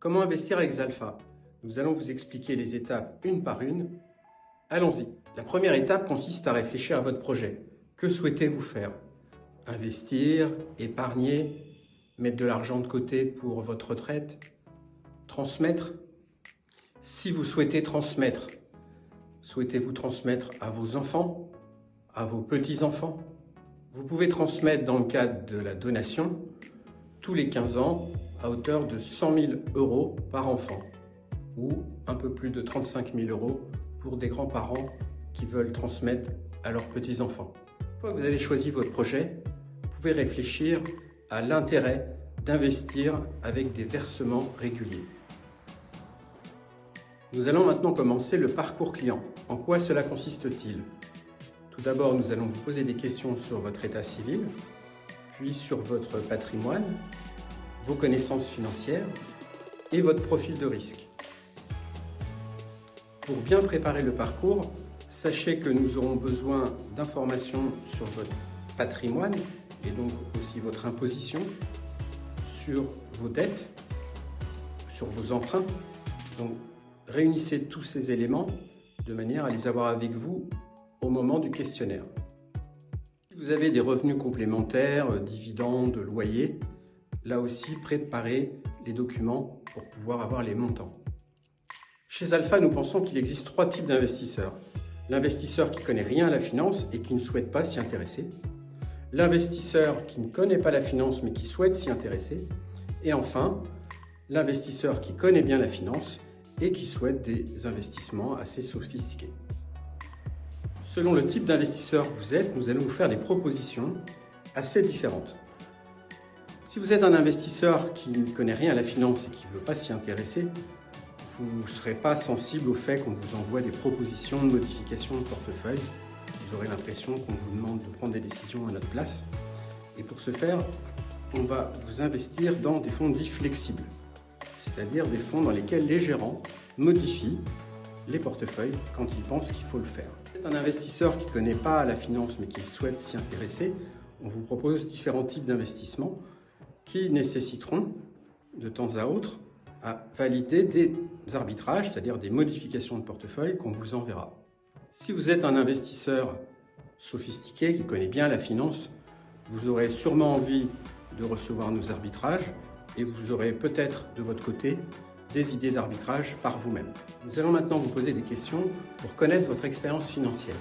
Comment investir avec Zalfa? Nous allons vous expliquer les étapes une par une. Allons-y. La première étape consiste à réfléchir à votre projet. Que souhaitez-vous faire? Investir, épargner, mettre de l'argent de côté pour votre retraite, transmettre? Si vous souhaitez transmettre, souhaitez-vous transmettre à vos enfants, à vos petits-enfants? Vous pouvez transmettre dans le cadre de la donation tous les 15 ans à hauteur de 100 000 € par enfant ou un peu plus de 35 000 € pour des grands-parents qui veulent transmettre à leurs petits-enfants. Une fois que vous avez choisi votre projet, vous pouvez réfléchir à l'intérêt d'investir avec des versements réguliers. Nous allons maintenant commencer le parcours client. En quoi cela consiste-t-il? Tout d'abord, nous allons vous poser des questions sur votre état civil, puis sur votre patrimoine, vos connaissances financières et votre profil de risque. Pour bien préparer le parcours, sachez que nous aurons besoin d'informations sur votre patrimoine et donc aussi votre imposition, sur vos dettes, sur vos emprunts. Donc, réunissez tous ces éléments de manière à les avoir avec vous au moment du questionnaire. Si vous avez des revenus complémentaires, dividendes, loyers, là aussi préparez les documents pour pouvoir avoir les montants. Chez Zalfa, nous pensons qu'il existe 3 types d'investisseurs. L'investisseur qui ne connaît rien à la finance et qui ne souhaite pas s'y intéresser. L'investisseur qui ne connaît pas la finance mais qui souhaite s'y intéresser. Et enfin, l'investisseur qui connaît bien la finance et qui souhaite des investissements assez sophistiqués. Selon le type d'investisseur que vous êtes, nous allons vous faire des propositions assez différentes. Si vous êtes un investisseur qui ne connaît rien à la finance et qui ne veut pas s'y intéresser, vous ne serez pas sensible au fait qu'on vous envoie des propositions de modification de portefeuille. Vous aurez l'impression qu'on vous demande de prendre des décisions à notre place. Et pour ce faire, on va vous investir dans des fonds dits flexibles, c'est-à-dire des fonds dans lesquels les gérants modifient les portefeuilles quand ils pensent qu'il faut le faire. Si vous êtes un investisseur qui ne connaît pas la finance mais qui souhaite s'y intéresser, on vous propose différents types d'investissements qui nécessiteront de temps à autre à valider des arbitrages, c'est-à-dire des modifications de portefeuille qu'on vous enverra. Si vous êtes un investisseur sophistiqué qui connaît bien la finance, vous aurez sûrement envie de recevoir nos arbitrages et vous aurez peut-être de votre côté des idées d'arbitrage par vous-même. Nous allons maintenant vous poser des questions pour connaître votre expérience financière.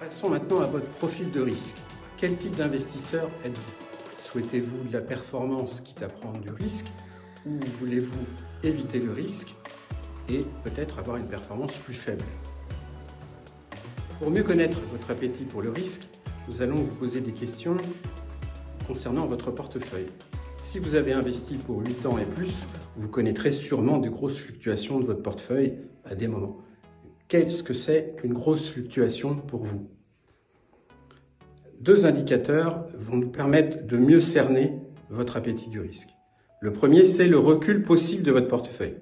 Passons maintenant à votre profil de risque. Quel type d'investisseur êtes-vous? Souhaitez-vous de la performance quitte à prendre du risque ou voulez-vous éviter le risque et peut-être avoir une performance plus faible? Pour mieux connaître votre appétit pour le risque, nous allons vous poser des questions concernant votre portefeuille. Si vous avez investi pour 8 ans et plus, vous connaîtrez sûrement des grosses fluctuations de votre portefeuille à des moments. Qu'est-ce que c'est qu'une grosse fluctuation pour vous? 2 indicateurs vont nous permettre de mieux cerner votre appétit du risque. Le premier, c'est le recul possible de votre portefeuille.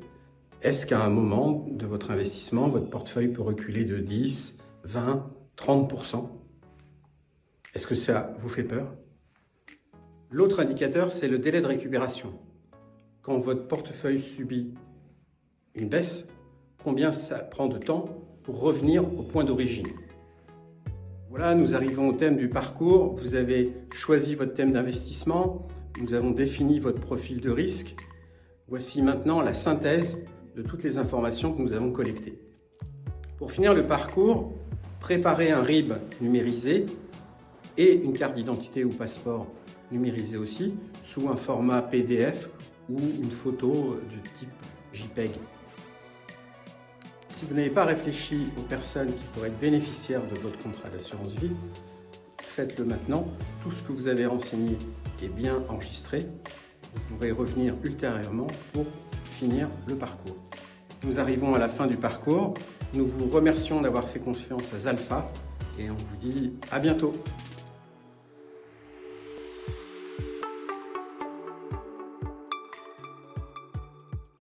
Est-ce qu'à un moment de votre investissement, votre portefeuille peut reculer de 10, 20, 30%? Est-ce que ça vous fait peur? L'autre indicateur, c'est le délai de récupération. Quand votre portefeuille subit une baisse, combien ça prend de temps pour revenir au point d'origine? Voilà, nous arrivons au thème du parcours. Vous avez choisi votre thème d'investissement. Nous avons défini votre profil de risque. Voici maintenant la synthèse de toutes les informations que nous avons collectées. Pour finir le parcours, préparez un RIB numérisé et une carte d'identité ou passeport numérisé aussi, sous un format PDF ou une photo du type JPEG. Si vous n'avez pas réfléchi aux personnes qui pourraient être bénéficiaires de votre contrat d'assurance vie, faites-le maintenant. Tout ce que vous avez renseigné est bien enregistré. Vous pourrez revenir ultérieurement pour finir le parcours. Nous arrivons à la fin du parcours. Nous vous remercions d'avoir fait confiance à Zalfa et on vous dit à bientôt.